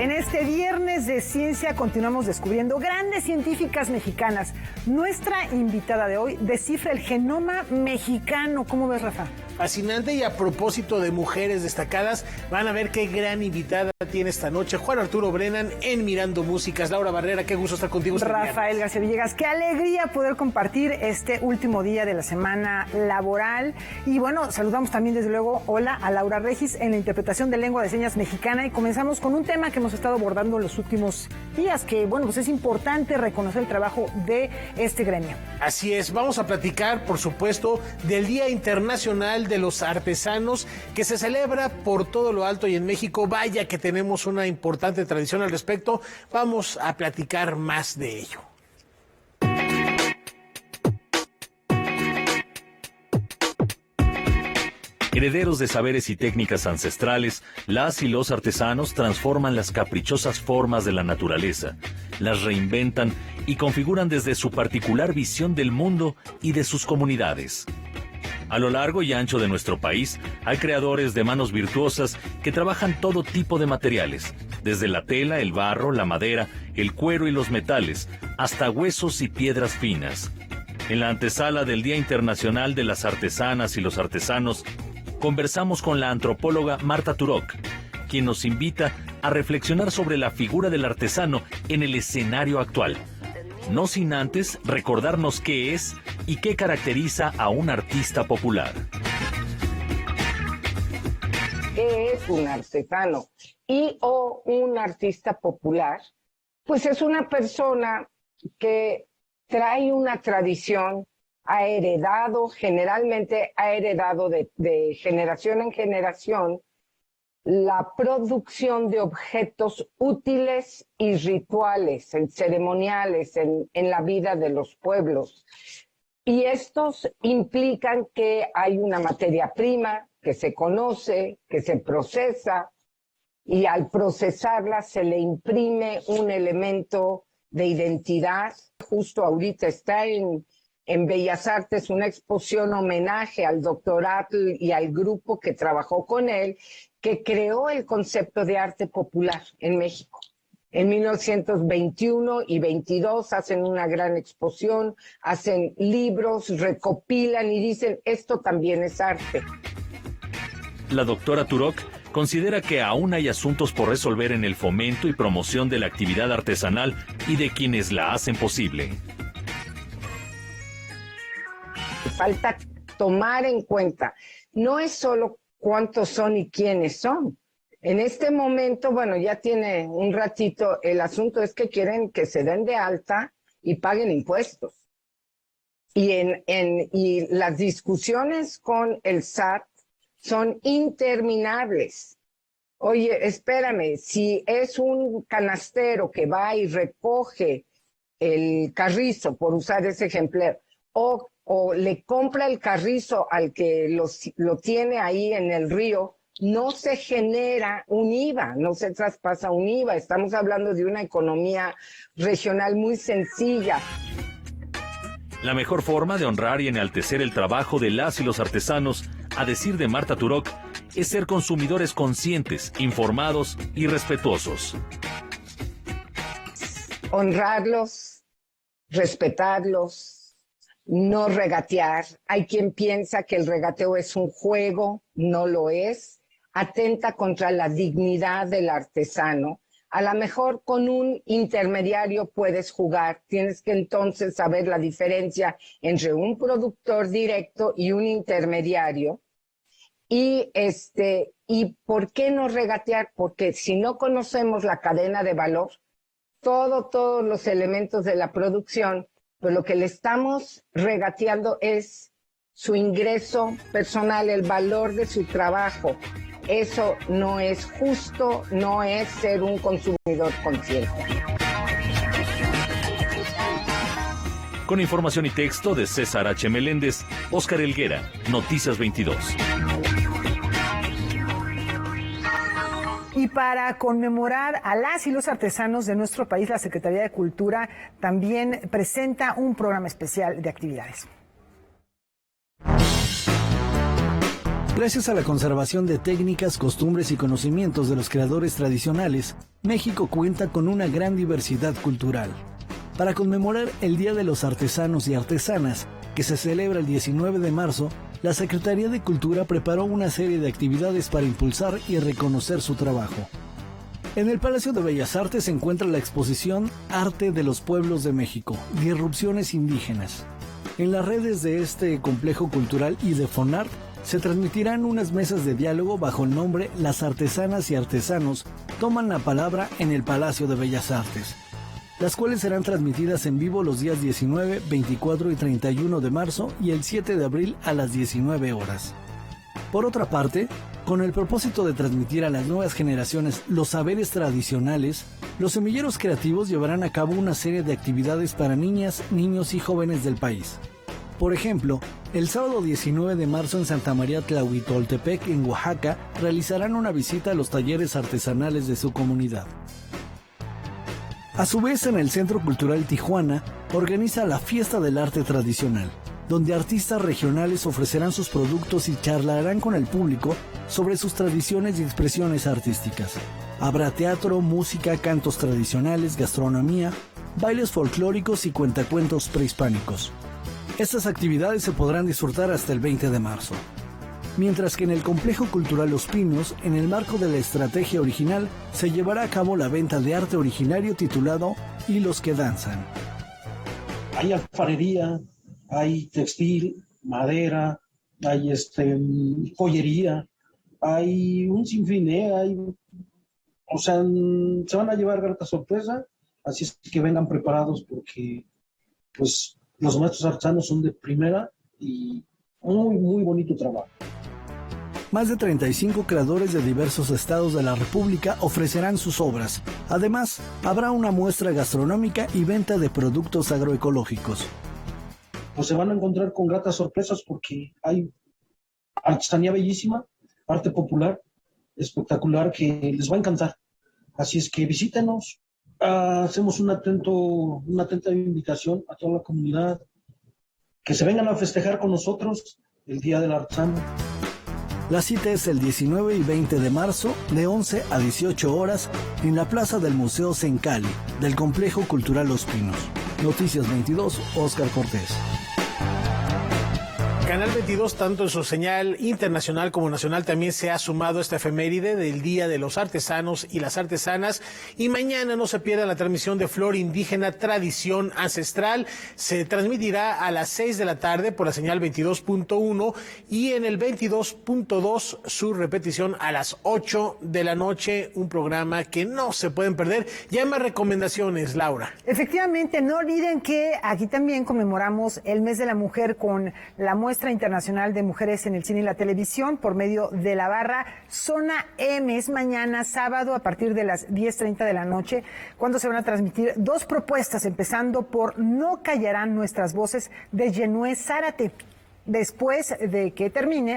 En este viernes de ciencia continuamos descubriendo grandes científicas mexicanas. Nuestra invitada de hoy descifra el genoma mexicano. ¿Cómo ves, Rafa? Fascinante, y a propósito de mujeres destacadas, van a ver qué gran invitada tiene esta noche Juan Arturo Brennan en Mirando Músicas. Laura Barrera, qué gusto estar contigo. Rafael García Villegas, qué alegría poder compartir este último día de la semana laboral. Y bueno, saludamos también desde luego, hola, a Laura Regis en la interpretación de lengua de señas mexicana, y comenzamos con un tema que hemos estado abordando en los últimos días, que bueno, pues es importante reconocer el trabajo de este gremio. Así es, vamos a platicar, por supuesto, del Día Internacional de los Artesanos, que se celebra por todo lo alto y en México. Vaya que tenemos una importante tradición al respecto. Vamos a platicar más de ello. Herederos de saberes y técnicas ancestrales, las y los artesanos transforman las caprichosas formas de la naturaleza, las reinventan y configuran desde su particular visión del mundo y de sus comunidades. A lo largo y ancho de nuestro país, hay creadores de manos virtuosas que trabajan todo tipo de materiales, desde la tela, el barro, la madera, el cuero y los metales, hasta huesos y piedras finas. En la antesala del Día Internacional de las Artesanas y los Artesanos, conversamos con la antropóloga Marta Turok, quien nos invita a reflexionar sobre la figura del artesano en el escenario actual, no sin antes recordarnos qué es y qué caracteriza a un artista popular. ¿Qué es un artesano o un artista popular? Pues es una persona que trae una tradición, generalmente ha heredado de generación en generación la producción de objetos útiles y rituales, ceremoniales en la vida de los pueblos. Y estos implican que hay una materia prima que se conoce, que se procesa, y al procesarla se le imprime un elemento de identidad. Justo ahorita está en Bellas Artes una exposición homenaje al doctor Atl y al grupo que trabajó con él, que creó el concepto de arte popular en México. En 1921 y 22 hacen una gran exposición, hacen libros, recopilan y dicen, esto también es arte. La doctora Turok considera que aún hay asuntos por resolver en el fomento y promoción de la actividad artesanal y de quienes la hacen posible. Falta tomar en cuenta, no es solo cuántos son y quiénes son. En este momento, bueno, ya tiene un ratito, el asunto es que quieren que se den de alta y paguen impuestos. Y las discusiones con el SAT son interminables. Oye, espérame, si es un canastero que va y recoge el carrizo, por usar ese ejemplo, o le compra el carrizo al que lo tiene ahí en el río, no se genera un IVA, no se traspasa un IVA. Estamos hablando de una economía regional muy sencilla. La mejor forma de honrar y enaltecer el trabajo de las y los artesanos, a decir de Marta Turok, es ser consumidores conscientes, informados y respetuosos. Honrarlos, respetarlos, no regatear. Hay quien piensa que el regateo es un juego, no lo es. Atenta contra la dignidad del artesano. A lo mejor con un intermediario puedes jugar. Tienes que entonces saber la diferencia entre un productor directo y un intermediario. ¿Y por qué no regatear? Porque si no conocemos la cadena de valor, todos los elementos de la producción, pues lo que le estamos regateando es su ingreso personal, el valor de su trabajo. Eso no es justo, no es ser un consumidor consciente. Con información y texto de César H. Meléndez, Óscar Helguera, Noticias 22. Y para conmemorar a las y los artesanos de nuestro país, la Secretaría de Cultura también presenta un programa especial de actividades. Gracias a la conservación de técnicas, costumbres y conocimientos de los creadores tradicionales, México cuenta con una gran diversidad cultural. Para conmemorar el Día de los Artesanos y Artesanas, que se celebra el 19 de marzo, la Secretaría de Cultura preparó una serie de actividades para impulsar y reconocer su trabajo. En el Palacio de Bellas Artes se encuentra la exposición Arte de los Pueblos de México, Disrupciones Indígenas. En las redes de este complejo cultural y de Fonart se transmitirán unas mesas de diálogo bajo el nombre Las Artesanas y Artesanos toman la palabra en el Palacio de Bellas Artes, las cuales serán transmitidas en vivo los días 19, 24 y 31 de marzo y el 7 de abril a las 19 horas. Por otra parte, con el propósito de transmitir a las nuevas generaciones los saberes tradicionales, los semilleros creativos llevarán a cabo una serie de actividades para niñas, niños y jóvenes del país. Por ejemplo, el sábado 19 de marzo en Santa María Tlahuitoltepec, en Oaxaca, realizarán una visita a los talleres artesanales de su comunidad. A su vez, en el Centro Cultural Tijuana, organiza la Fiesta del Arte Tradicional, donde artistas regionales ofrecerán sus productos y charlarán con el público sobre sus tradiciones y expresiones artísticas. Habrá teatro, música, cantos tradicionales, gastronomía, bailes folclóricos y cuentacuentos prehispánicos. Estas actividades se podrán disfrutar hasta el 20 de marzo. Mientras que en el Complejo Cultural Los Pinos, en el marco de la estrategia original, se llevará a cabo la venta de arte originario titulado Hilos que Danzan. Hay alfarería, hay textil, madera, hay joyería, hay un sinfín, se van a llevar grata sorpresa, así es que vengan preparados porque pues los maestros artesanos son de primera y muy, muy bonito trabajo. Más de 35 creadores de diversos estados de la República ofrecerán sus obras. Además, habrá una muestra gastronómica y venta de productos agroecológicos. Pues se van a encontrar con gratas sorpresas porque hay artesanía bellísima, arte popular, espectacular que les va a encantar. Así es que visítenos. Hacemos una atenta invitación a toda la comunidad que se vengan a festejar con nosotros el Día del Artesano. La cita es el 19 y 20 de marzo de 11 a 18 horas en la Plaza del Museo Sencali del Complejo Cultural Los Pinos. Noticias 22, Óscar Cortés. Canal 22, tanto en su señal internacional como nacional, también se ha sumado a esta efeméride del Día de los Artesanos y las Artesanas. Y mañana no se pierda la transmisión de Flor Indígena, Tradición Ancestral. Se transmitirá a las 6 de la tarde por la señal 22.1 y en el 22.2 su repetición a las 8 de la noche. Un programa que no se pueden perder. Ya hay más recomendaciones, Laura. Efectivamente, no olviden que aquí también conmemoramos el Mes de la Mujer con la muestra internacional de mujeres en el cine y la televisión por medio de la barra Zona M. Es mañana sábado a partir de las 10:30 de la noche, cuando se van a transmitir dos propuestas, empezando por No callarán nuestras voces de Yenue Zárate. Después de que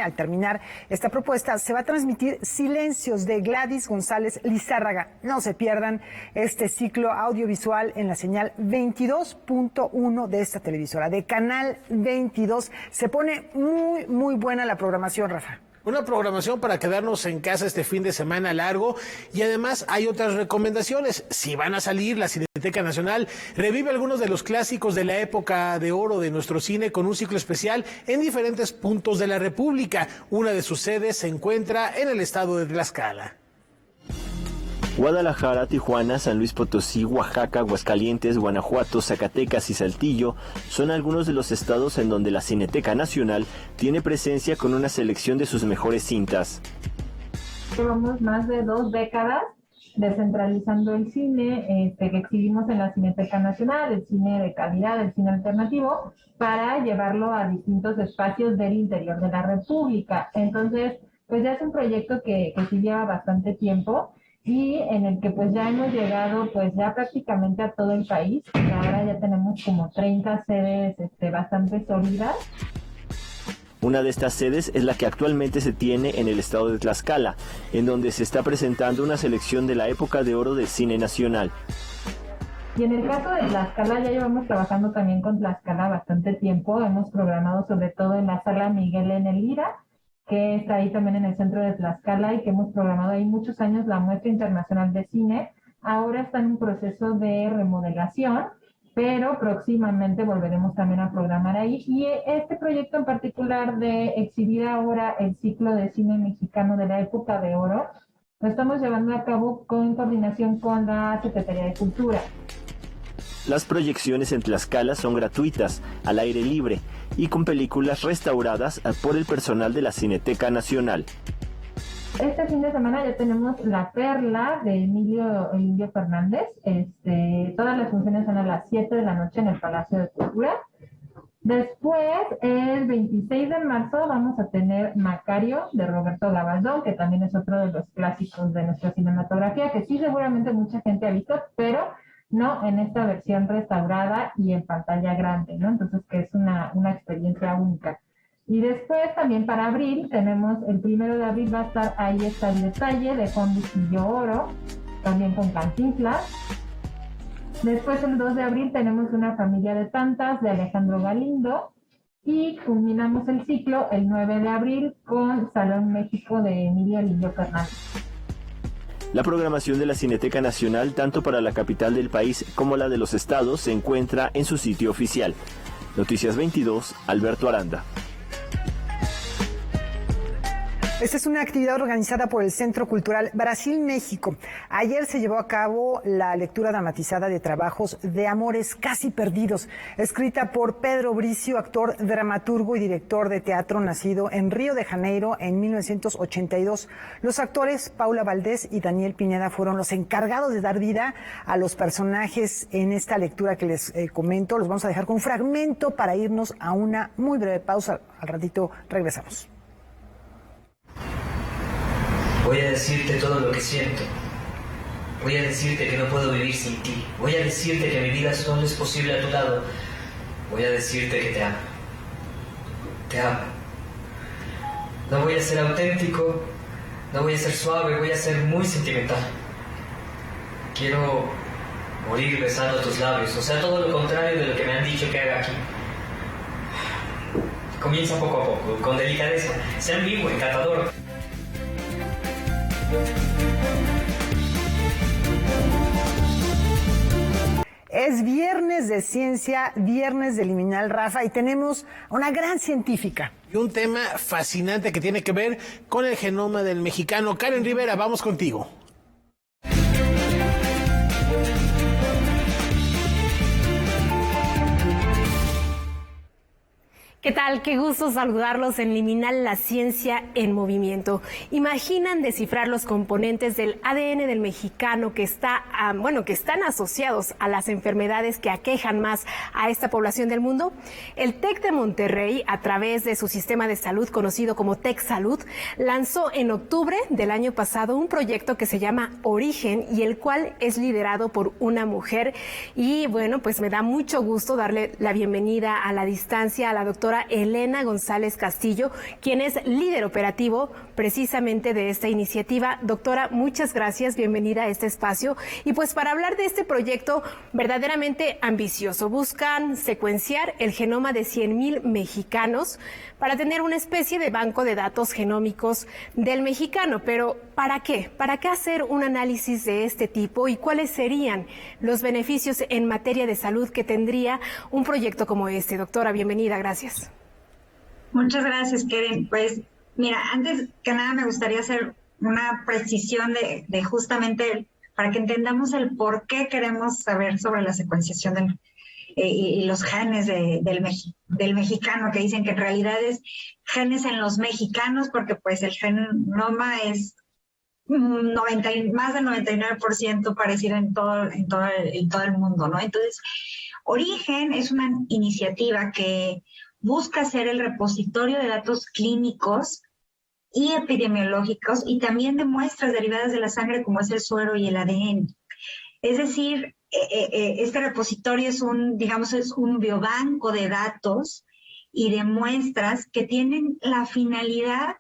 al terminar esta propuesta, se va a transmitir Silencios de Gladys González Lizárraga. No se pierdan este ciclo audiovisual en la señal 22.1 de esta televisora, de Canal 22. Se pone muy, muy buena la programación, Rafa. Una programación para quedarnos en casa este fin de semana largo y además hay otras recomendaciones. Si van a salir, la Cineteca Nacional revive algunos de los clásicos de la época de oro de nuestro cine con un ciclo especial en diferentes puntos de la República. Una de sus sedes se encuentra en el estado de Tlaxcala. Guadalajara, Tijuana, San Luis Potosí, Oaxaca, Aguascalientes, Guanajuato, Zacatecas y Saltillo son algunos de los estados en donde la Cineteca Nacional tiene presencia con una selección de sus mejores cintas. Llevamos más de 2 décadas descentralizando el cine que exhibimos en la Cineteca Nacional, el cine de calidad, el cine alternativo, para llevarlo a distintos espacios del interior de la República. Entonces, pues ya es un proyecto que sí lleva bastante tiempo y en el que pues ya hemos llegado pues ya prácticamente a todo el país. Ahora ya tenemos como 30 sedes bastante sólidas. Una de estas sedes es la que actualmente se tiene en el estado de Tlaxcala, en donde se está presentando una selección de la época de oro del cine nacional. Y en el caso de Tlaxcala ya llevamos trabajando también con Tlaxcala bastante tiempo. Hemos programado sobre todo en la Sala Miguel N. Lira, que está ahí también en el centro de Tlaxcala y que hemos programado ahí muchos años la Muestra Internacional de Cine, ahora está en un proceso de remodelación, pero próximamente volveremos también a programar ahí. Y este proyecto en particular de exhibir ahora el ciclo de cine mexicano de la época de oro, lo estamos llevando a cabo en coordinación con la Secretaría de Cultura. Las proyecciones en Tlaxcala son gratuitas, al aire libre y con películas restauradas por el personal de la Cineteca Nacional. Este fin de semana ya tenemos La Perla de Emilio Fernández. Todas las funciones son a las 7 de la noche en el Palacio de Cultura. Después, el 26 de marzo, vamos a tener Macario de Roberto Gabaldón, que también es otro de los clásicos de nuestra cinematografía, que sí seguramente mucha gente ha visto, pero no en esta versión restaurada y en pantalla grande, ¿no? Entonces, que es una experiencia única. Y después, también para abril, tenemos el 1 de abril va a estar Ahí está el detalle de Juan Bustillo Oro, también con Cantinflas. Después, el 2 de abril, tenemos Una familia de tantas de Alejandro Galindo. Y culminamos el ciclo el 9 de abril con Salón México de Emilio Lillo Fernández. La programación de la Cineteca Nacional, tanto para la capital del país como la de los estados, se encuentra en su sitio oficial. Noticias 22, Alberto Aranda. Esta es una actividad organizada por el Centro Cultural Brasil-México. Ayer se llevó a cabo la lectura dramatizada de trabajos de Amores Casi Perdidos, escrita por Pedro Bricio, actor, dramaturgo y director de teatro nacido en Río de Janeiro en 1982. Los actores Paula Valdés y Daniel Pineda fueron los encargados de dar vida a los personajes en esta lectura que les comento. Los vamos a dejar con un fragmento para irnos a una muy breve pausa. Al ratito regresamos. Voy a decirte todo lo que siento. Voy a decirte que no puedo vivir sin ti. Voy a decirte que mi vida solo es posible a tu lado. Voy a decirte que te amo. Te amo. No voy a ser auténtico, no voy a ser suave, voy a ser muy sentimental. Quiero morir besando tus labios, o sea, todo lo contrario de lo que me han dicho que haga aquí. Comienza poco a poco, con delicadeza, sea ambiguo, encantador. Es viernes de ciencia, viernes de Liminal, Rafa, y tenemos a una gran científica. Y un tema fascinante que tiene que ver con el genoma del mexicano. Karen Rivera, vamos contigo. ¿Qué tal? Qué gusto saludarlos en Liminal, la ciencia en movimiento. ¿Imaginan descifrar los componentes del ADN del mexicano que están asociados a las enfermedades que aquejan más a esta población del mundo? El TEC de Monterrey, a través de su sistema de salud conocido como TEC Salud, lanzó en octubre del año pasado un proyecto que se llama Origen y el cual es liderado por una mujer. Y bueno, pues me da mucho gusto darle la bienvenida a la distancia a la doctora Elena González Castillo, quien es líder operativo precisamente de esta iniciativa. Doctora, muchas gracias, bienvenida a este espacio. Y pues para hablar de este proyecto verdaderamente ambicioso, buscan secuenciar el genoma de 100,000 mexicanos para tener una especie de banco de datos genómicos del mexicano. Pero ¿para qué? ¿Para qué hacer un análisis de este tipo y cuáles serían los beneficios en materia de salud que tendría un proyecto como este? Doctora, bienvenida, gracias. Muchas gracias, Karen. Pues mira, antes que nada me gustaría hacer una precisión de justamente para que entendamos el por qué queremos saber sobre la secuenciación y los genes del mexicano, que dicen que en realidad es genes en los mexicanos, porque pues el genoma es más del 99% parecido en todo el mundo, ¿no? Entonces, Origen es una iniciativa que busca ser el repositorio de datos clínicos y epidemiológicos y también de muestras derivadas de la sangre como es el suero y el ADN. Es decir, este repositorio es un biobanco de datos y de muestras que tienen la finalidad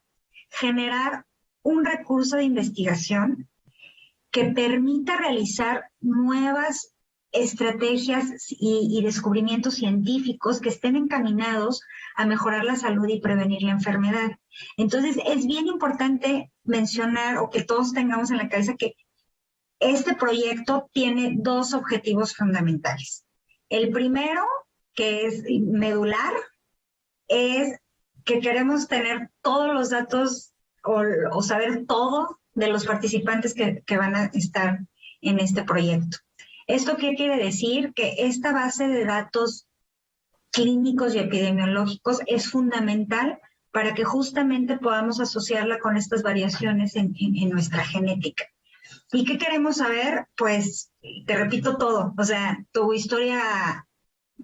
generar un recurso de investigación que permita realizar nuevas estrategias y descubrimientos científicos que estén encaminados a mejorar la salud y prevenir la enfermedad. Entonces, es bien importante mencionar o que todos tengamos en la cabeza que este proyecto tiene dos objetivos fundamentales. El primero, que es medular, es que queremos tener todos los datos o saber todo de los participantes que van a estar en este proyecto. ¿Esto qué quiere decir? Que esta base de datos clínicos y epidemiológicos es fundamental para que justamente podamos asociarla con estas variaciones en nuestra genética. ¿Y qué queremos saber? Pues, te repito todo, o sea, tu historia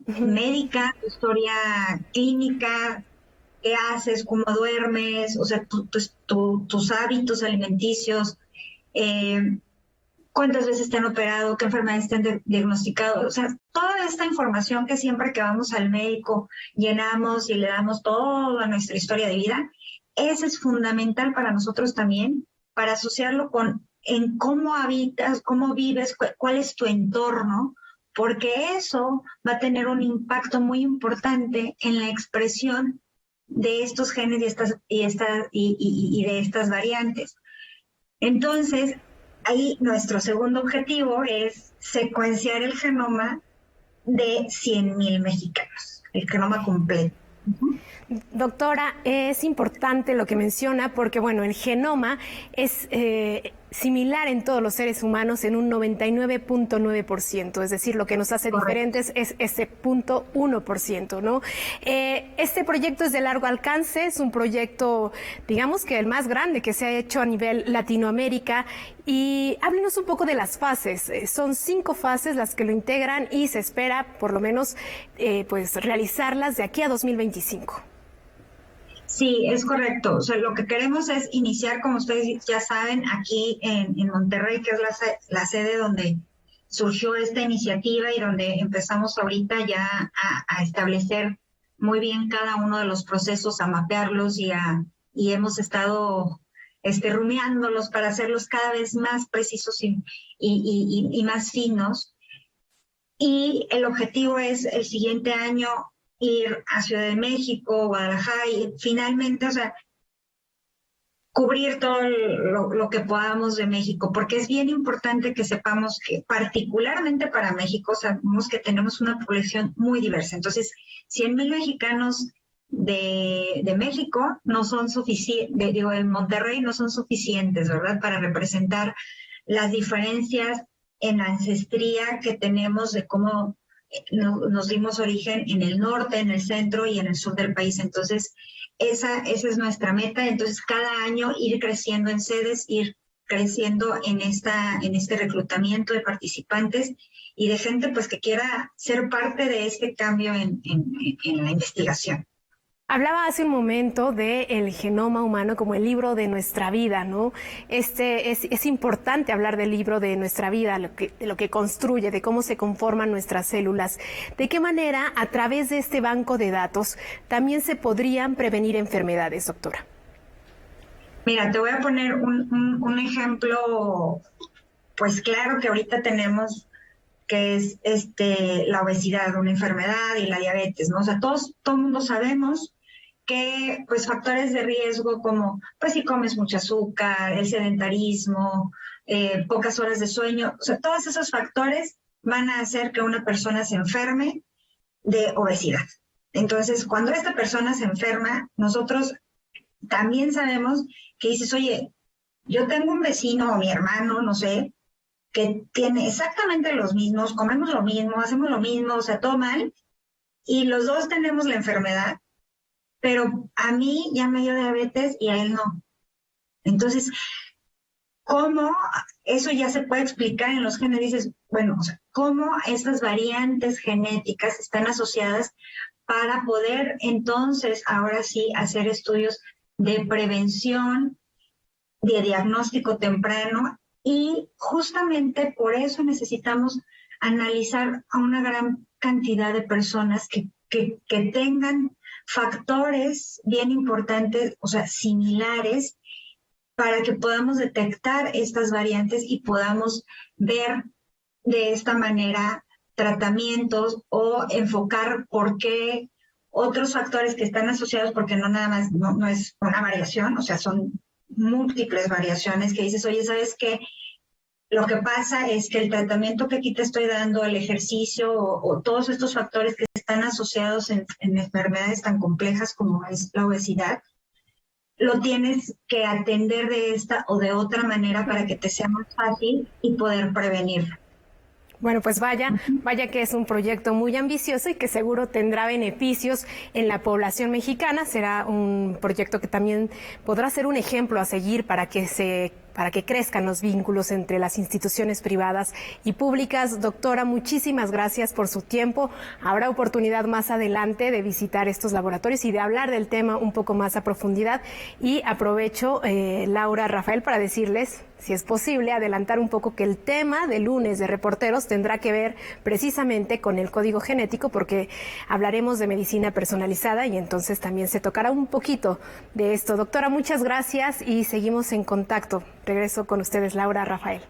médica, tu historia clínica, qué haces, cómo duermes, o sea, tus hábitos alimenticios, cuántas veces te han operado, qué enfermedades te han diagnosticado, o sea, toda esta información que siempre que vamos al médico llenamos y le damos toda nuestra historia de vida, eso es fundamental para nosotros también, para asociarlo con en cómo habitas, cómo vives, cuál es tu entorno, porque eso va a tener un impacto muy importante en la expresión de estos genes y de estas variantes. Entonces, ahí nuestro segundo objetivo es secuenciar el genoma de 100,000 mexicanos, el genoma completo. Doctora, es importante lo que menciona porque, bueno, el genoma es similar en todos los seres humanos en un 99.9%, es decir, lo que nos hace diferentes es ese 0.1%, ¿no? Este proyecto es de largo alcance, es un proyecto, digamos que el más grande que se ha hecho a nivel Latinoamérica, y háblenos un poco de las fases. Son 5 fases las que lo integran y se espera, por lo menos, pues realizarlas de aquí a 2025. Sí, es correcto. O sea, lo que queremos es iniciar, como ustedes ya saben, aquí en Monterrey, que es la sede donde surgió esta iniciativa y donde empezamos ahorita ya a establecer muy bien cada uno de los procesos, a mapearlos y hemos estado rumiándolos para hacerlos cada vez más precisos y más finos. Y el objetivo es el siguiente año ir a Ciudad de México, Guadalajara y finalmente, o sea, cubrir todo lo que podamos de México, porque es bien importante que sepamos que particularmente para México sabemos que tenemos una población muy diversa. Entonces, 100,000 mexicanos de México no son suficientes, en Monterrey no son suficientes, ¿verdad?, para representar las diferencias en ancestría que tenemos de cómo nos dimos origen en el norte, en el centro y en el sur del país. Entonces, esa es nuestra meta. Entonces, cada año ir creciendo en sedes, ir creciendo en este reclutamiento de participantes y de gente pues que quiera ser parte de este cambio en la investigación. Hablaba hace un momento del genoma humano como el libro de nuestra vida, ¿no? Es importante hablar del libro de nuestra vida, de lo que construye, de cómo se conforman nuestras células. ¿De qué manera, a través de este banco de datos, también se podrían prevenir enfermedades, doctora? Mira, te voy a poner un ejemplo, pues claro que ahorita tenemos que es la obesidad, una enfermedad, y la diabetes, ¿no? O sea, todo el mundo sabemos que pues factores de riesgo como pues si comes mucho azúcar, el sedentarismo, pocas horas de sueño, o sea, todos esos factores van a hacer que una persona se enferme de obesidad. Entonces, cuando esta persona se enferma, nosotros también sabemos que dices, oye, yo tengo un vecino o mi hermano, no sé, que tiene exactamente los mismos, comemos lo mismo, hacemos lo mismo, o sea, todo mal, y los dos tenemos la enfermedad, pero a mí ya me dio diabetes y a él no. Entonces, ¿cómo eso ya se puede explicar en los genes? Dices, bueno, o sea, ¿cómo estas variantes genéticas están asociadas para poder entonces, ahora sí, hacer estudios de prevención, de diagnóstico temprano? Y justamente por eso necesitamos analizar a una gran cantidad de personas que tengan factores bien importantes, o sea, similares, para que podamos detectar estas variantes y podamos ver de esta manera tratamientos o enfocar por qué otros factores que están asociados, porque no nada más, no es una variación, o sea, son múltiples variaciones que dices, oye, ¿sabes qué? Lo que pasa es que el tratamiento que aquí te estoy dando, el ejercicio o todos estos factores que están asociados en enfermedades tan complejas como es la obesidad, lo tienes que atender de esta o de otra manera para que te sea más fácil y poder prevenirlo. Bueno, pues vaya que es un proyecto muy ambicioso y que seguro tendrá beneficios en la población mexicana. Será un proyecto que también podrá ser un ejemplo a seguir para que crezcan los vínculos entre las instituciones privadas y públicas. Doctora, muchísimas gracias por su tiempo. Habrá oportunidad más adelante de visitar estos laboratorios y de hablar del tema un poco más a profundidad. Y aprovecho, Laura, Rafael, para decirles, si es posible, adelantar un poco que el tema del lunes de Reporteros tendrá que ver precisamente con el código genético, porque hablaremos de medicina personalizada y entonces también se tocará un poquito de esto. Doctora, muchas gracias y seguimos en contacto. Regreso con ustedes, Laura, Rafael.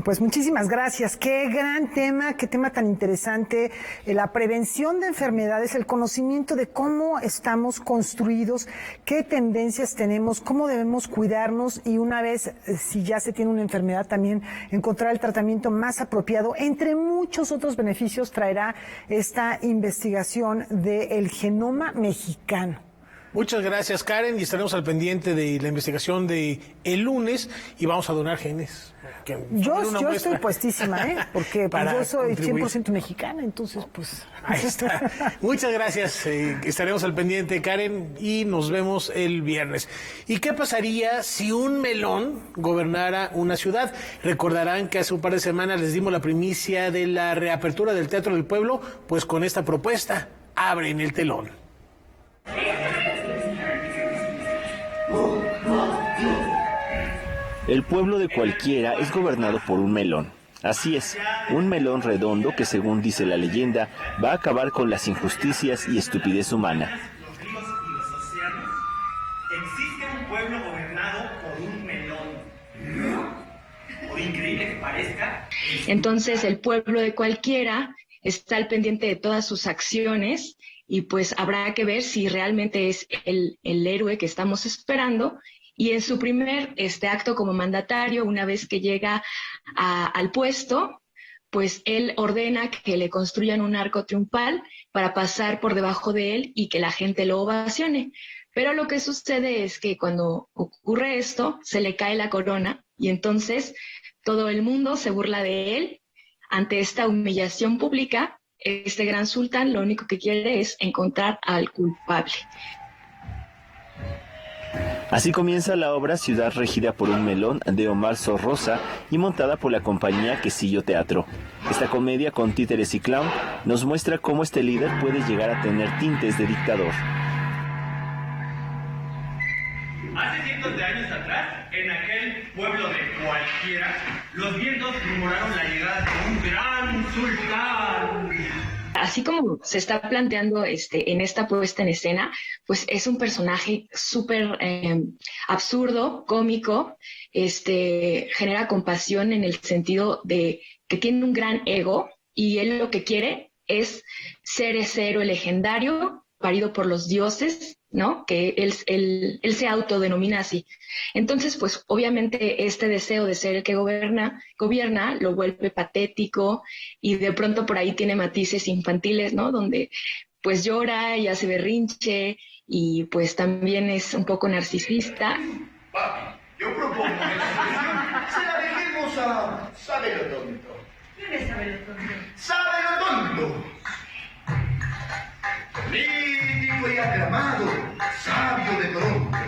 Pues muchísimas gracias. Qué gran tema, qué tema tan interesante. La prevención de enfermedades, el conocimiento de cómo estamos construidos, qué tendencias tenemos, cómo debemos cuidarnos y una vez, si ya se tiene una enfermedad, también encontrar el tratamiento más apropiado. Entre muchos otros beneficios traerá esta investigación del genoma mexicano. Muchas gracias, Karen, y estaremos al pendiente de la investigación de el lunes y vamos a donar genes. Yo estoy puestísima, porque yo soy contribuir. 100% mexicana, entonces pues... Ahí está. Muchas gracias, estaremos al pendiente, Karen, y nos vemos el viernes. ¿Y qué pasaría si un melón gobernara una ciudad? Recordarán que hace un par de semanas les dimos la primicia de la reapertura del Teatro del Pueblo, pues con esta propuesta, abren el telón. El pueblo de cualquiera es gobernado por un melón. Así es, un melón redondo que, según dice la leyenda, va a acabar con las injusticias y estupidez humana. Existe un pueblo gobernado por un melón. Por increíble que parezca. Entonces, el pueblo de cualquiera está al pendiente de todas sus acciones y pues habrá que ver si realmente es el héroe que estamos esperando. Y en su primer acto como mandatario, una vez que llega al puesto, pues él ordena que le construyan un arco triunfal para pasar por debajo de él y que la gente lo ovacione. Pero lo que sucede es que cuando ocurre esto, se le cae la corona y entonces todo el mundo se burla de él. Ante esta humillación pública, este gran sultán lo único que quiere es encontrar al culpable. Así comienza la obra Ciudad regida por un melón de Omar Sorrosa y montada por la compañía Quesillo Teatro. Esta comedia con títeres y clown nos muestra cómo este líder puede llegar a tener tintes de dictador. Hace cientos de años atrás, en aquel pueblo de cualquiera, los vientos rumoraron la llegada de un gran sultán. Así como se está planteando en esta puesta en escena, pues es un personaje súper absurdo, cómico, genera compasión en el sentido de que tiene un gran ego y él lo que quiere es ser ese héroe legendario parido por los dioses, ¿no? Que él se autodenomina así. Entonces, pues obviamente este deseo de ser el que gobierna lo vuelve patético y de pronto por ahí tiene matices infantiles, ¿no? Donde pues llora y hace berrinche y pues también es un poco narcisista. Papi, yo propongo que se la dejemos a Sabelo Tonto. ¿Quién es Sabelo Tonto? ¡Sabelo Tonto! Mítico y aclamado, sabio de pronto.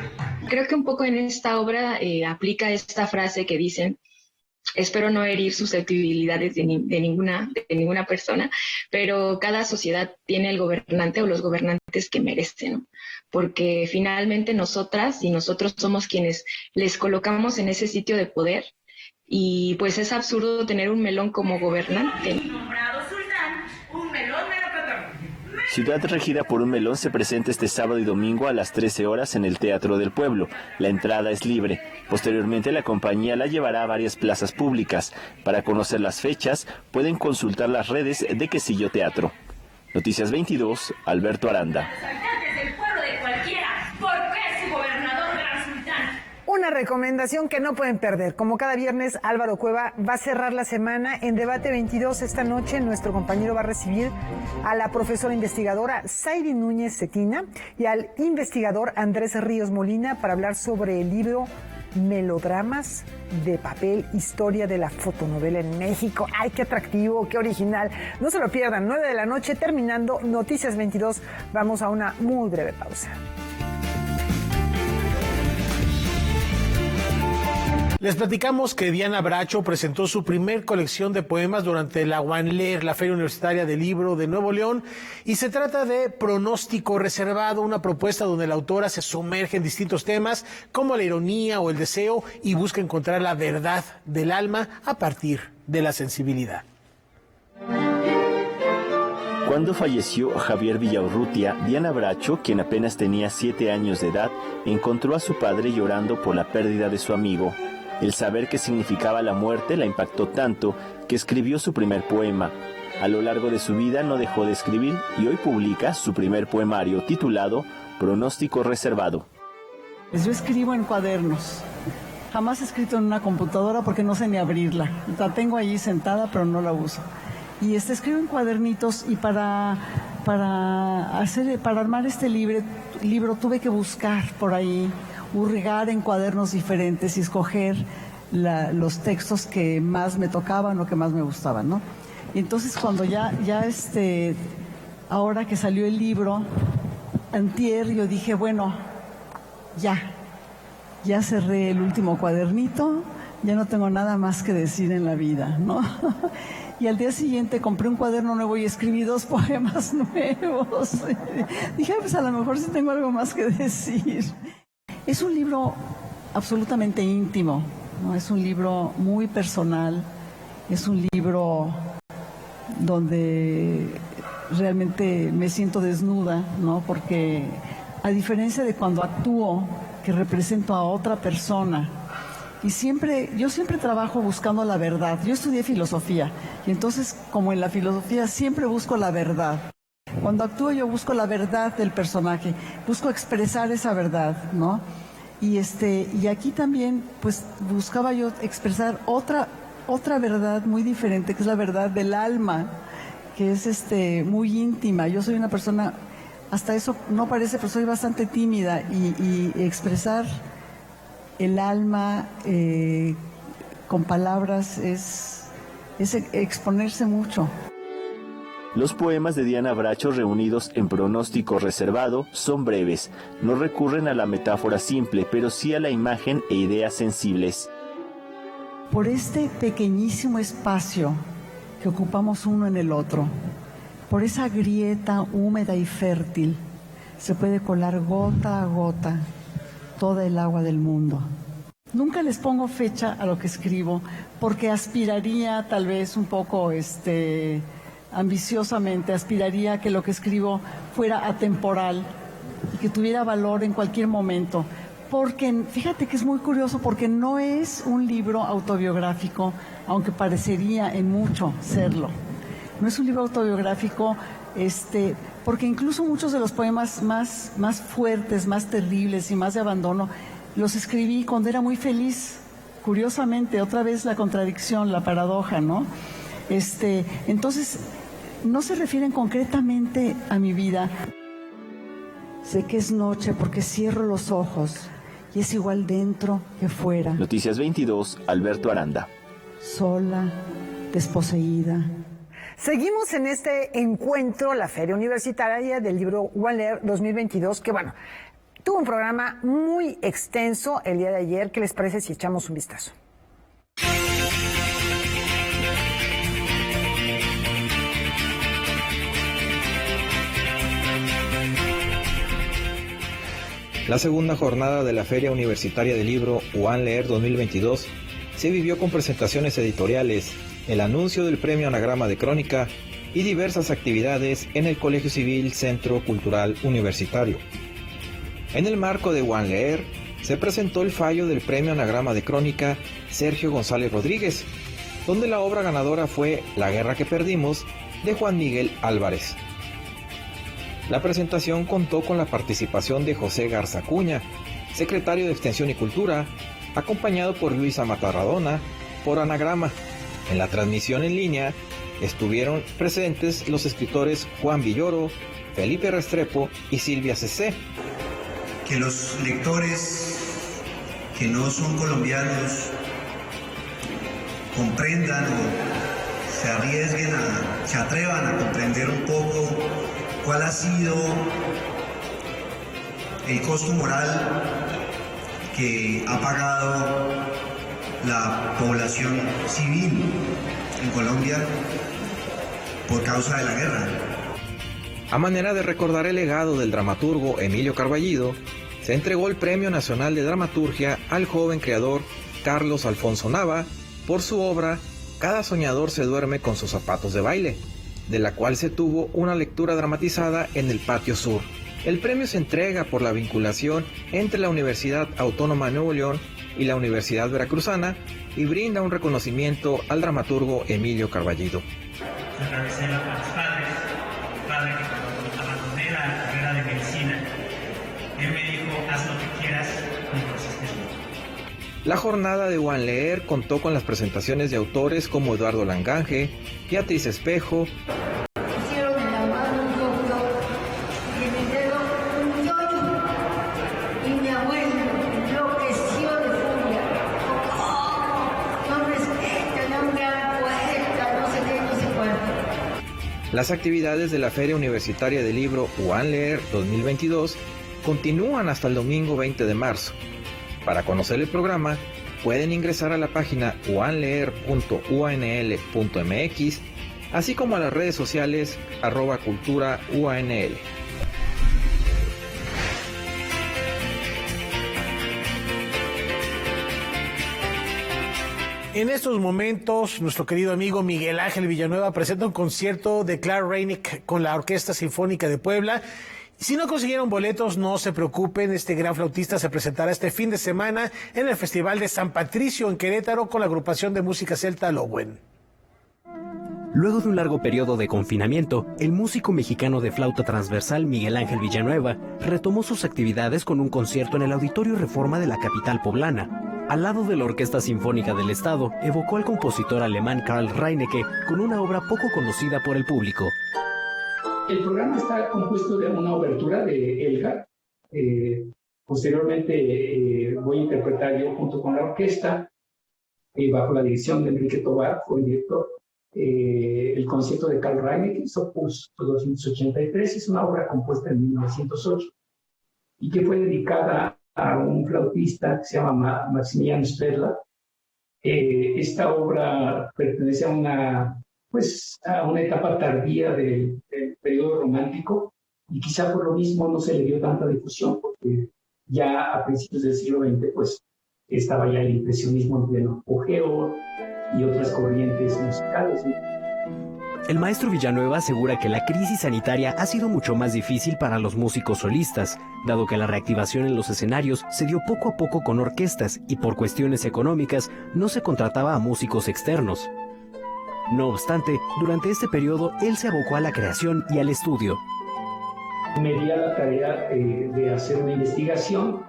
Creo que un poco en esta obra aplica esta frase que dicen: espero no herir susceptibilidades de ninguna persona, pero cada sociedad tiene el gobernante o los gobernantes que merece, ¿no? Porque finalmente nosotras y nosotros somos quienes les colocamos en ese sitio de poder y pues es absurdo tener un melón como gobernante. Ciudad regida por un melón se presenta este sábado y domingo a las 13 horas en el Teatro del Pueblo. La entrada es libre. Posteriormente la compañía la llevará a varias plazas públicas. Para conocer las fechas pueden consultar las redes de Quesillo Teatro. Noticias 22, Alberto Aranda. Una recomendación que no pueden perder. Como cada viernes, Álvaro Cueva va a cerrar la semana en Debate 22. Esta noche nuestro compañero va a recibir a la profesora investigadora Zairi Núñez Cetina y al investigador Andrés Ríos Molina para hablar sobre el libro Melodramas de papel, historia de la fotonovela en México. ¡Ay, qué atractivo, qué original! No se lo pierdan, 9 de la noche, terminando Noticias 22. Vamos a una muy breve pausa. Les platicamos que Diana Bracho presentó su primer colección de poemas durante la UANLER, la Feria Universitaria del Libro de Nuevo León, y se trata de Pronóstico Reservado, una propuesta donde la autora se sumerge en distintos temas como la ironía o el deseo y busca encontrar la verdad del alma a partir de la sensibilidad. Cuando falleció Javier Villaurrutia, Diana Bracho, quien apenas tenía 7 años de edad, encontró a su padre llorando por la pérdida de su amigo. El saber qué significaba la muerte la impactó tanto que escribió su primer poema. A lo largo de su vida no dejó de escribir y hoy publica su primer poemario titulado Pronóstico Reservado. Yo escribo en cuadernos. Jamás he escrito en una computadora porque no sé ni abrirla. La tengo allí sentada pero no la uso. Y escribo en cuadernitos y para armar este libro tuve que buscar por ahí, hurgar en cuadernos diferentes y escoger los textos que más me tocaban o que más me gustaban, ¿no? Y entonces cuando ahora que salió el libro, antier, yo dije, bueno, ya cerré el último cuadernito, ya no tengo nada más que decir en la vida, ¿no? Y al día siguiente compré un cuaderno nuevo y escribí 2 poemas nuevos. Dije, pues a lo mejor sí tengo algo más que decir. Es un libro absolutamente íntimo, ¿no? Es un libro muy personal, es un libro donde realmente me siento desnuda, ¿no? Porque a diferencia de cuando actúo, que represento a otra persona, y yo siempre trabajo buscando la verdad. Yo estudié filosofía y entonces, como en la filosofía, siempre busco la verdad. Cuando actúo yo busco la verdad del personaje, busco expresar esa verdad, ¿no? Y aquí también pues buscaba yo expresar otra verdad muy diferente, que es la verdad del alma, que es muy íntima. Yo soy una persona, hasta eso no parece, pero soy bastante tímida y expresar el alma con palabras es exponerse mucho. Los poemas de Diana Bracho reunidos en Pronóstico Reservado son breves, no recurren a la metáfora simple, pero sí a la imagen e ideas sensibles. Por este pequeñísimo espacio que ocupamos uno en el otro, por esa grieta húmeda y fértil, se puede colar gota a gota toda el agua del mundo. Nunca les pongo fecha a lo que escribo, porque aspiraría tal vez un poco ambiciosamente, aspiraría a que lo que escribo fuera atemporal y que tuviera valor en cualquier momento. Porque, fíjate que es muy curioso, porque no es un libro autobiográfico, aunque parecería en mucho serlo. No es un libro autobiográfico, porque incluso muchos de los poemas más fuertes, más terribles y más de abandono, los escribí cuando era muy feliz. Curiosamente, otra vez la contradicción, la paradoja, ¿no? Entonces, no se refieren concretamente a mi vida. Sé que es noche porque cierro los ojos y es igual dentro que fuera. Noticias 22, Alberto Aranda. Sola, desposeída. Seguimos en este encuentro, la Feria Universitaria del Libro UANLER 2022, que bueno, tuvo un programa muy extenso el día de ayer. ¿Qué les parece si echamos un vistazo? La segunda jornada de la Feria Universitaria del Libro UANLER 2022 se vivió con presentaciones editoriales, el anuncio del Premio Anagrama de Crónica y diversas actividades en el Colegio Civil Centro Cultural Universitario. En el marco de UANLER se presentó el fallo del Premio Anagrama de Crónica Sergio González Rodríguez, donde la obra ganadora fue La guerra que perdimos, de Juan Miguel Álvarez. La presentación contó con la participación de José Garza Acuña, secretario de Extensión y Cultura, acompañado por Luisa Matarradona por anagrama. En la transmisión en línea estuvieron presentes los escritores Juan Villoro, Felipe Restrepo y Silvia Cecé. Que los lectores que no son colombianos comprendan o se arriesguen se atrevan a comprender un poco cuál ha sido el costo moral que ha pagado la población civil en Colombia por causa de la guerra. A manera de recordar el legado del dramaturgo Emilio Carballido, se entregó el Premio Nacional de Dramaturgia al joven creador Carlos Alfonso Nava por su obra Cada soñador se duerme con sus zapatos de baile, de la cual se tuvo una lectura dramatizada en el Patio Sur. El premio se entrega por la vinculación entre la Universidad Autónoma de Nuevo León y la Universidad Veracruzana y brinda un reconocimiento al dramaturgo Emilio Carballido. Agradecer a mis padres, mi padre que cuando abandoné la carrera de medicina, él me dijo, haz lo que quieras mientras estés bien. La jornada de Juan Leer contó con las presentaciones de autores como Eduardo Langange, Beatriz Espejo, hicieron en la mano un doctor y en el dedo un yoyo. Y mi abuelo enloqueció de furia. No respetan a un gran poeta, no sé qué, no sé cuánto. Las actividades de la Feria Universitaria del Libro Juan Leer 2022 continúan hasta el domingo 20 de marzo. Para conocer el programa, pueden ingresar a la página uanleer.unl.mx, así como a las redes sociales @culturaUANL. En estos momentos, nuestro querido amigo Miguel Ángel Villanueva presenta un concierto de Clark Reineck con la Orquesta Sinfónica de Puebla. Si no consiguieron boletos, no se preocupen, este gran flautista se presentará este fin de semana en el Festival de San Patricio en Querétaro con la agrupación de música celta Lowen. Luego de un largo periodo de confinamiento, el músico mexicano de flauta transversal Miguel Ángel Villanueva retomó sus actividades con un concierto en el Auditorio Reforma de la capital poblana. Al lado de la Orquesta Sinfónica del Estado, evocó al compositor alemán Karl Reinecke con una obra poco conocida por el público. El programa está compuesto de una obertura de Elgar. Posteriormente voy a interpretar yo junto con la orquesta, bajo la dirección de Enrique Tobar, fue el director, el concierto de Karl Reinecke, Opus 283, es una obra compuesta en 1908 y que fue dedicada a un flautista que se llama Maximiliano Stedler. Esta obra pertenece a una etapa tardía del periodo romántico y quizá por lo mismo no se le dio tanta difusión porque ya a principios del siglo XX pues estaba ya el impresionismo en pleno apogeo y otras corrientes musicales. El maestro Villanueva asegura que la crisis sanitaria ha sido mucho más difícil para los músicos solistas, dado que la reactivación en los escenarios se dio poco a poco con orquestas y por cuestiones económicas no se contrataba a músicos externos. No obstante, durante este periodo él se abocó a la creación y al estudio. Me di a la tarea de hacer una investigación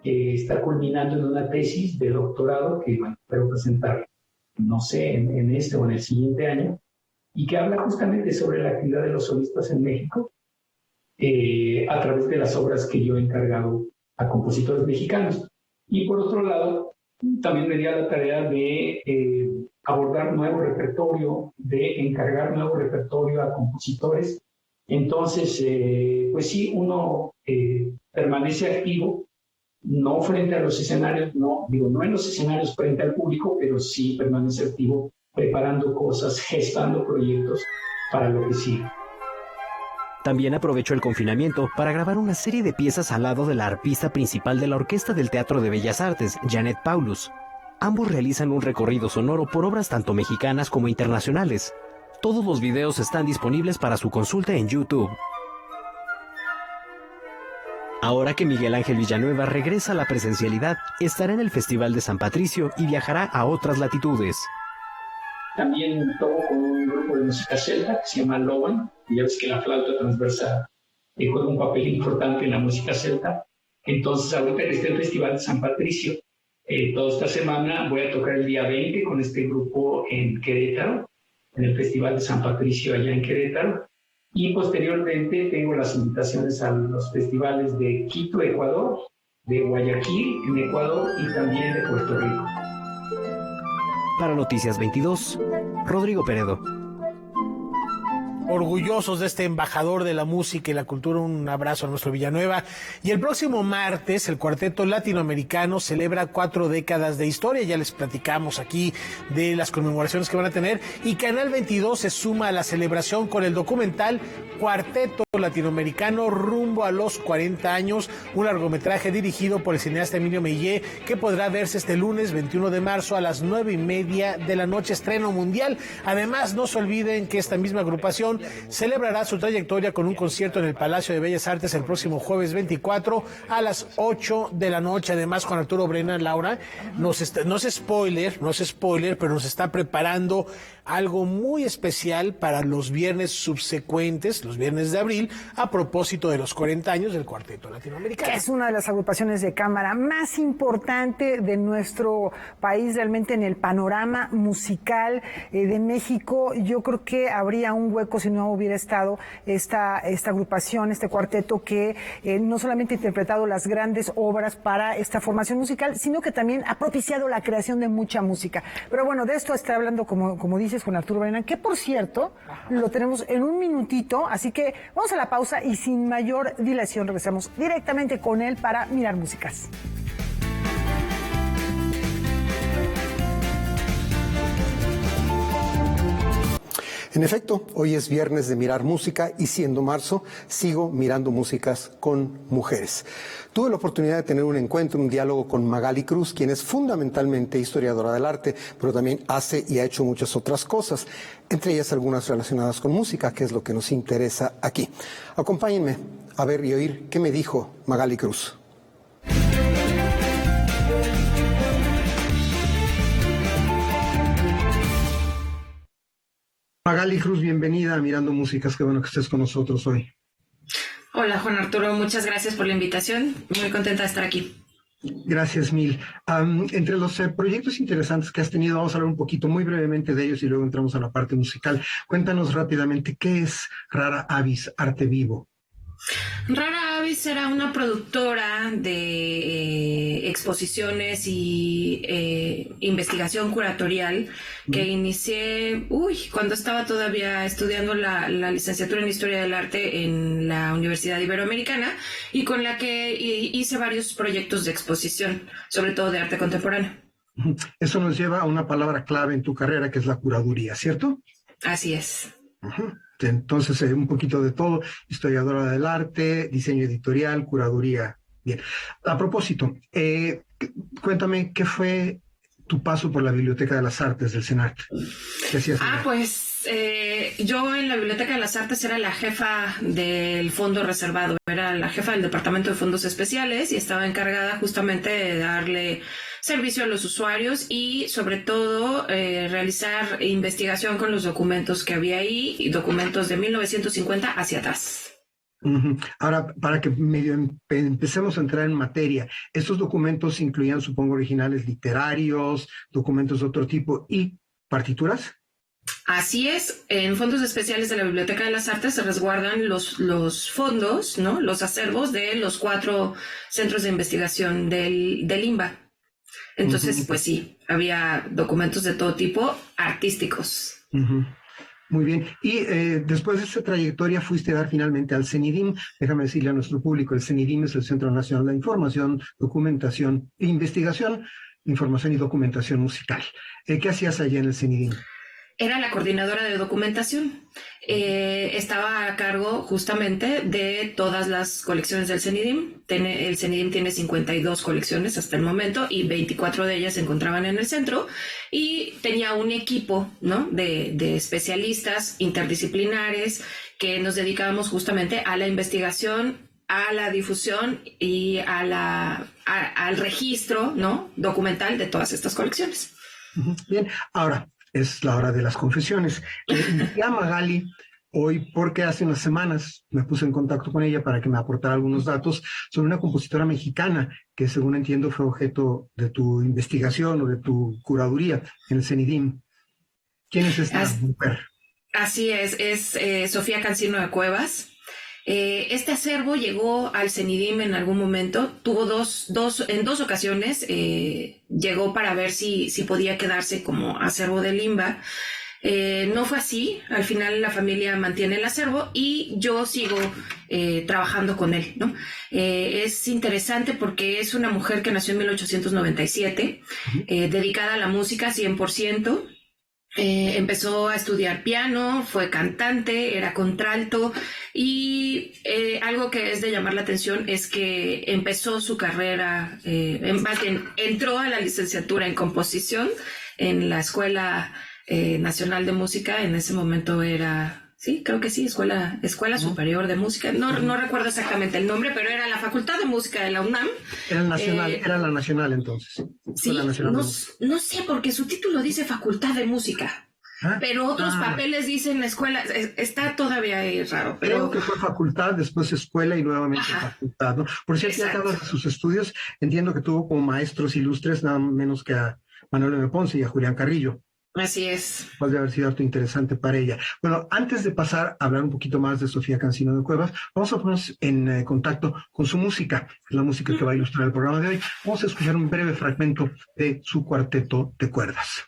que está culminando en una tesis de doctorado que espero presentar, no sé, en este o en el siguiente año, y que habla justamente sobre la actividad de los solistas en México a través de las obras que yo he encargado a compositores mexicanos. Y por otro lado, también me di a la tarea de abordar nuevo repertorio, de encargar nuevo repertorio a compositores. Entonces, pues sí, uno permanece activo, no frente a los escenarios, no en los escenarios frente al público, pero sí permanece activo preparando cosas, gestando proyectos para lo que sigue. También aprovechó el confinamiento para grabar una serie de piezas al lado de la arpista principal de la Orquesta del Teatro de Bellas Artes, Janet Paulus. Ambos realizan un recorrido sonoro por obras tanto mexicanas como internacionales. Todos los videos están disponibles para su consulta en YouTube. Ahora que Miguel Ángel Villanueva regresa a la presencialidad, estará en el Festival de San Patricio y viajará a otras latitudes. También toco con un grupo de música celta que se llama Lowen, y ya ves que la flauta transversal juega un papel importante en la música celta. Entonces ahorita está el Festival de San Patricio, toda esta semana. Voy a tocar el día 20 con este grupo en Querétaro, en el Festival de San Patricio allá en Querétaro. Y posteriormente tengo las invitaciones a los festivales de Quito, Ecuador, de Guayaquil, en Ecuador, y también de Puerto Rico. Para Noticias 22, Rodrigo Peredo. Orgullosos de este embajador de la música y la cultura, un abrazo a nuestro Villanueva. Y el próximo martes, el Cuarteto Latinoamericano celebra 4 décadas de historia. Ya les platicamos aquí de las conmemoraciones que van a tener. Y Canal 22 se suma a la celebración con el documental Cuarteto Latinoamericano rumbo a los 40 años, un largometraje dirigido por el cineasta Emilio Meillé, que podrá verse este lunes 21 de marzo a las 9:30 de la noche, estreno mundial. Además, no se olviden que esta misma agrupación celebrará su trayectoria con un concierto en el Palacio de Bellas Artes el próximo jueves 24 a las 8 de la noche. Además, Juan Arturo Brennan, Laura, no es spoiler, pero nos está preparando algo muy especial para los viernes subsecuentes, los viernes de abril, a propósito de los 40 años del Cuarteto Latinoamericano. Que es una de las agrupaciones de cámara más importante de nuestro país, realmente en el panorama musical de México. Yo creo que habría un hueco si no hubiera estado esta agrupación, este cuarteto que no solamente ha interpretado las grandes obras para esta formación musical, sino que también ha propiciado la creación de mucha música. Pero bueno, de esto está hablando, como dices, con Arturo Brennan, que por cierto, lo tenemos en un minutito, así que vamos a la pausa y sin mayor dilación regresamos directamente con él para Mirar Músicas. En efecto, hoy es viernes de Mirar Música y siendo marzo, sigo mirando músicas con mujeres. Tuve la oportunidad de tener un encuentro, un diálogo con Magali Cruz, quien es fundamentalmente historiadora del arte, pero también hace y ha hecho muchas otras cosas, entre ellas algunas relacionadas con música, que es lo que nos interesa aquí. Acompáñenme a ver y oír qué me dijo Magali Cruz. Magali Cruz, bienvenida a Mirando Músicas, qué bueno que estés con nosotros hoy. Hola Juan Arturo, muchas gracias por la invitación, muy contenta de estar aquí. Gracias mil. Entre los proyectos interesantes que has tenido, vamos a hablar un poquito muy brevemente de ellos y luego entramos a la parte musical. Cuéntanos rápidamente, ¿qué es Rara Avis Arte Vivo? Rara Avis era una productora de exposiciones y investigación curatorial que inicié cuando estaba todavía estudiando la licenciatura en Historia del Arte en la Universidad Iberoamericana, y con la que hice varios proyectos de exposición, sobre todo de arte contemporáneo. Eso nos lleva a una palabra clave en tu carrera, que es la curaduría, ¿cierto? Así es. Entonces, un poquito de todo, historiadora del arte, diseño editorial, curaduría. Bien. A propósito, cuéntame, ¿qué fue tu paso por la Biblioteca de las Artes del CENART? ¿Qué hacías? Yo en la Biblioteca de las Artes era la jefa del fondo reservado, era la jefa del Departamento de Fondos Especiales y estaba encargada justamente de darle servicio a los usuarios y sobre todo realizar investigación con los documentos que había ahí, y documentos de 1950 hacia atrás. Ahora, para que medio empecemos a entrar en materia, estos documentos incluían, supongo, originales literarios, documentos de otro tipo y partituras. Así es, en fondos especiales de la Biblioteca de las Artes se resguardan los fondos, ¿no? Los acervos de los 4 centros de investigación del INBA. Entonces, pues sí, había documentos de todo tipo, artísticos. Muy bien. Y después de esa trayectoria fuiste a dar finalmente al CENIDIM. Déjame decirle a nuestro público, el CENIDIM es el Centro Nacional de Información, Documentación e Investigación, Información y Documentación Musical. ¿Qué hacías allá en el CENIDIM? Era la coordinadora de documentación. Estaba a cargo justamente de todas las colecciones del CENIDIM. El CENIDIM tiene 52 colecciones hasta el momento y 24 de ellas se encontraban en el centro. Y tenía un equipo, ¿no?, de especialistas interdisciplinares que nos dedicábamos justamente a la investigación, a la difusión y al registro, ¿no?, documental de todas estas colecciones. Bien, ahora es la hora de las confesiones. Ya Magali hoy porque hace unas semanas me puse en contacto con ella para que me aportara algunos datos sobre una compositora mexicana que, según entiendo, fue objeto de tu investigación o de tu curaduría en el CENIDIM. ¿Quién es esta mujer? Así es Sofía Cancino de Cuevas. Este acervo llegó al CENIDIM en algún momento, tuvo en dos ocasiones, llegó para ver si podía quedarse como acervo de Limba. No fue así, al final la familia mantiene el acervo y yo sigo trabajando con él, ¿no? Es interesante porque es una mujer que nació en 1897, dedicada a la música 100%. Empezó a estudiar piano, fue cantante, era contralto y algo que es de llamar la atención es que empezó su carrera, más bien entró a la licenciatura en composición en la Escuela Nacional de Música. En ese momento era... Sí, creo que sí, Escuela Superior de Música. No recuerdo exactamente el nombre, pero era la Facultad de Música de la UNAM. Era la nacional entonces. Sí, no sé, porque su título dice Facultad de Música, pero otros papeles dicen escuela. Está todavía raro. Pero... Creo que fue facultad, después escuela y nuevamente facultad, ¿no? Por cierto, ya que hablas de sus estudios, entiendo que tuvo como maestros ilustres nada menos que a Manuel M. Ponce y a Julián Carrillo. Así es. Puede haber sido harto interesante para ella. Bueno, antes de pasar a hablar un poquito más de Sofía Cancino de Cuevas, vamos a ponernos en contacto con su música, la música que va a ilustrar el programa de hoy. Vamos a escuchar un breve fragmento de su cuarteto de cuerdas.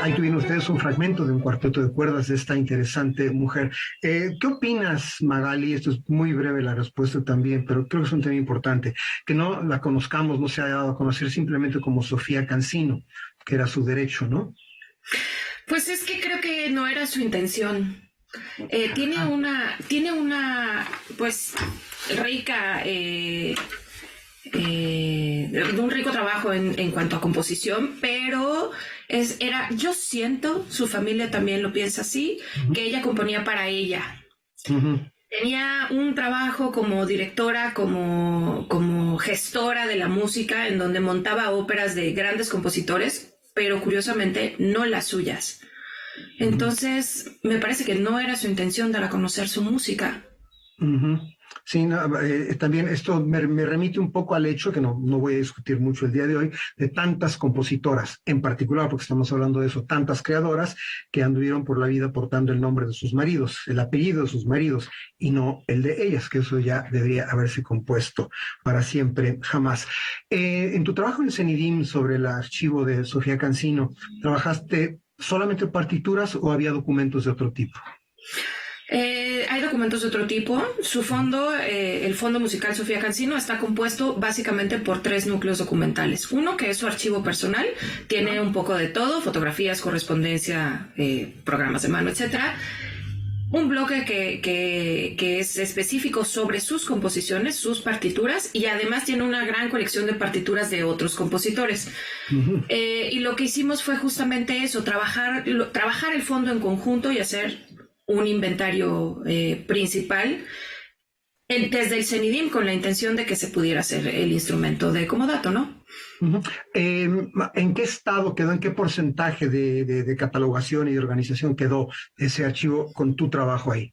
Ahí tuvieron ustedes un fragmento de un cuarteto de cuerdas de esta interesante mujer. ¿Qué opinas, Magali? Esto es muy breve la respuesta también, pero creo que es un tema importante. Que no la conozcamos, no se haya dado a conocer simplemente como Sofía Cancino, que era su derecho, ¿no? Pues es que creo que no era su intención. Tiene una pues rica un rico trabajo en cuanto a composición, pero yo siento, su familia también lo piensa así, que ella componía para ella. Tenía un trabajo como directora, como gestora de la música, en donde montaba óperas de grandes compositores, pero curiosamente no las suyas. Entonces, me parece que no era su intención dar a conocer su música. Sí, también esto me remite un poco al hecho, que no voy a discutir mucho el día de hoy, de tantas compositoras, en particular, porque estamos hablando de eso, tantas creadoras que anduvieron por la vida portando el nombre de sus maridos, el apellido de sus maridos, y no el de ellas, que eso ya debería haberse compuesto para siempre, jamás. En tu trabajo en CENIDIM sobre el archivo de Sofía Cancino, ¿trabajaste solamente partituras o había documentos de otro tipo? Hay documentos de otro tipo. Su fondo, el Fondo Musical Sofía Cancino, está compuesto básicamente por 3 núcleos documentales. Uno, que es su archivo personal, tiene un poco de todo, fotografías, correspondencia, programas de mano, etcétera. Un bloque que es específico sobre sus composiciones, sus partituras, y además tiene una gran colección de partituras de otros compositores. Y lo que hicimos fue justamente eso, trabajar el fondo en conjunto y hacer un inventario principal desde el CENIDIM, con la intención de que se pudiera hacer el instrumento de comodato, ¿no? ¿En qué estado quedó, en qué porcentaje de catalogación y de organización quedó ese archivo con tu trabajo ahí?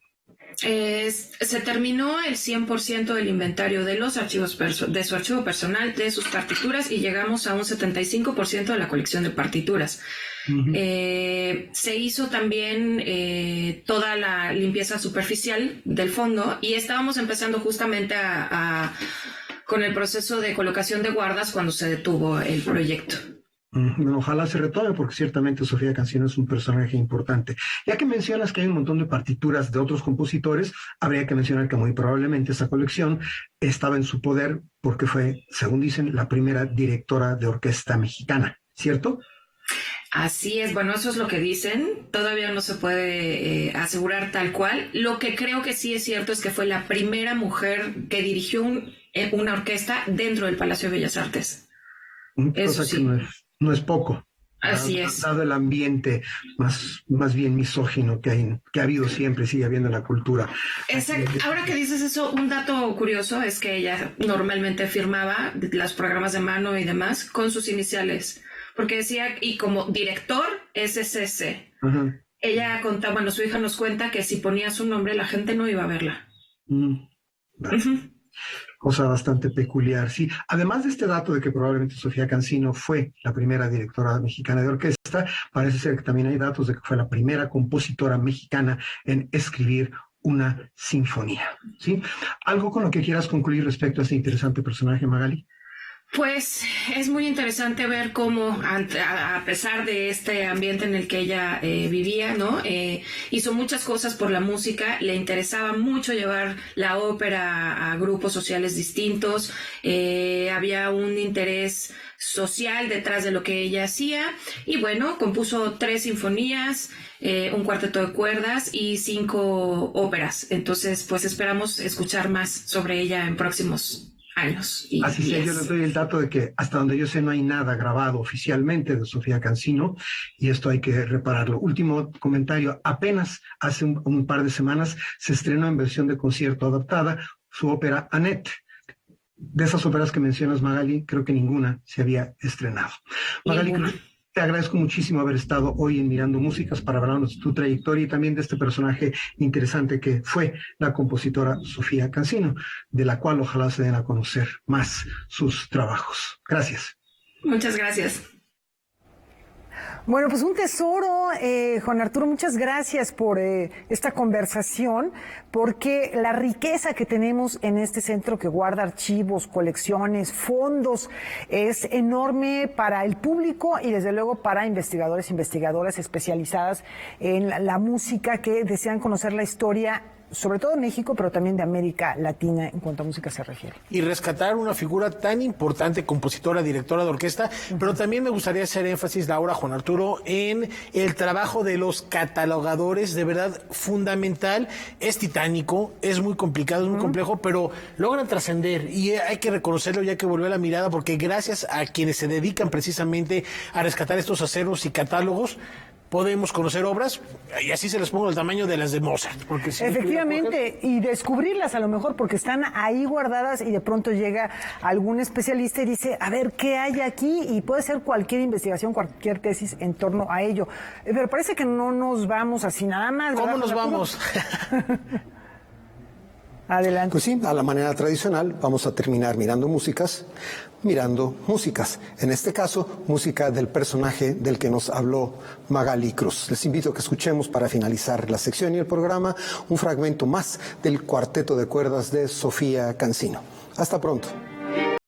Se terminó el 100% del inventario de los archivos de su archivo personal, de sus partituras, y llegamos a un 75% de la colección de partituras. Se hizo también toda la limpieza superficial del fondo, y estábamos empezando justamente con el proceso de colocación de guardas cuando se detuvo el proyecto. Bueno, ojalá se retome, porque ciertamente Sofía Cancino es un personaje importante. Ya que mencionas que hay un montón de partituras de otros compositores, habría que mencionar que muy probablemente esa colección estaba en su poder porque fue, según dicen, la primera directora de orquesta mexicana, ¿cierto? Así es, bueno, eso es lo que dicen. Todavía no se puede asegurar tal cual. Lo que creo que sí es cierto es que fue la primera mujer que dirigió una orquesta dentro del Palacio de Bellas Artes. Eso sí. Que no es poco. Así es. Dado el ambiente más bien misógino que ha habido siempre, sigue habiendo en la cultura. Ahora que dices eso, un dato curioso es que ella normalmente firmaba los programas de mano y demás con sus iniciales, porque decía, y como director, SCC. Ella contaba, bueno, su hija nos cuenta que si ponía su nombre, la gente no iba a verla. Cosa bastante peculiar, sí. Además de este dato de que probablemente Sofía Cancino fue la primera directora mexicana de orquesta, parece ser que también hay datos de que fue la primera compositora mexicana en escribir una sinfonía, ¿sí? ¿Algo con lo que quieras concluir respecto a este interesante personaje, Magali? Pues es muy interesante ver cómo, a pesar de este ambiente en el que ella vivía, ¿no? Hizo muchas cosas por la música, le interesaba mucho llevar la ópera a grupos sociales distintos, había un interés social detrás de lo que ella hacía, y bueno, compuso 3 sinfonías, un cuarteto de cuerdas y 5 óperas. Entonces, pues esperamos escuchar más sobre ella en próximos años. Así sea, yo les doy el dato de que hasta donde yo sé no hay nada grabado oficialmente de Sofía Cancino, y esto hay que repararlo. Último comentario, apenas hace un par de semanas se estrenó en versión de concierto adaptada su ópera Annette. De esas óperas que mencionas, Magali, creo que ninguna se había estrenado. Magali, te agradezco muchísimo haber estado hoy en Mirando Músicas para hablarnos de tu trayectoria y también de este personaje interesante que fue la compositora Sofía Cancino, de la cual ojalá se den a conocer más sus trabajos. Gracias. Muchas gracias. Bueno, pues un tesoro, Juan Arturo, muchas gracias por esta conversación, porque la riqueza que tenemos en este centro que guarda archivos, colecciones, fondos, es enorme para el público y desde luego para investigadores e investigadoras especializadas en la música que desean conocer la historia, sobre todo de México, pero también de América Latina en cuanto a música se refiere. Y rescatar una figura tan importante, compositora, directora de orquesta, pero también me gustaría hacer énfasis, Laura, Juan Arturo, en el trabajo de los catalogadores, de verdad fundamental. Es titánico, es muy complicado, es muy complejo, pero logran trascender y hay que reconocerlo y hay que volver la mirada, porque gracias a quienes se dedican precisamente a rescatar estos acervos y catálogos, podemos conocer obras, y así se les pongo el tamaño de las de Mozart. Porque si efectivamente, y descubrirlas a lo mejor, porque están ahí guardadas y de pronto llega algún especialista y dice, a ver, ¿qué hay aquí? Y puede ser cualquier investigación, cualquier tesis en torno a ello. Pero parece que no nos vamos así nada más. ¿Cómo nos vamos? Adelante. Pues sí, a la manera tradicional vamos a terminar mirando músicas. En este caso, música del personaje del que nos habló Magali Cruz. Les invito a que escuchemos para finalizar la sección y el programa un fragmento más del cuarteto de cuerdas de Sofía Cancino. Hasta pronto.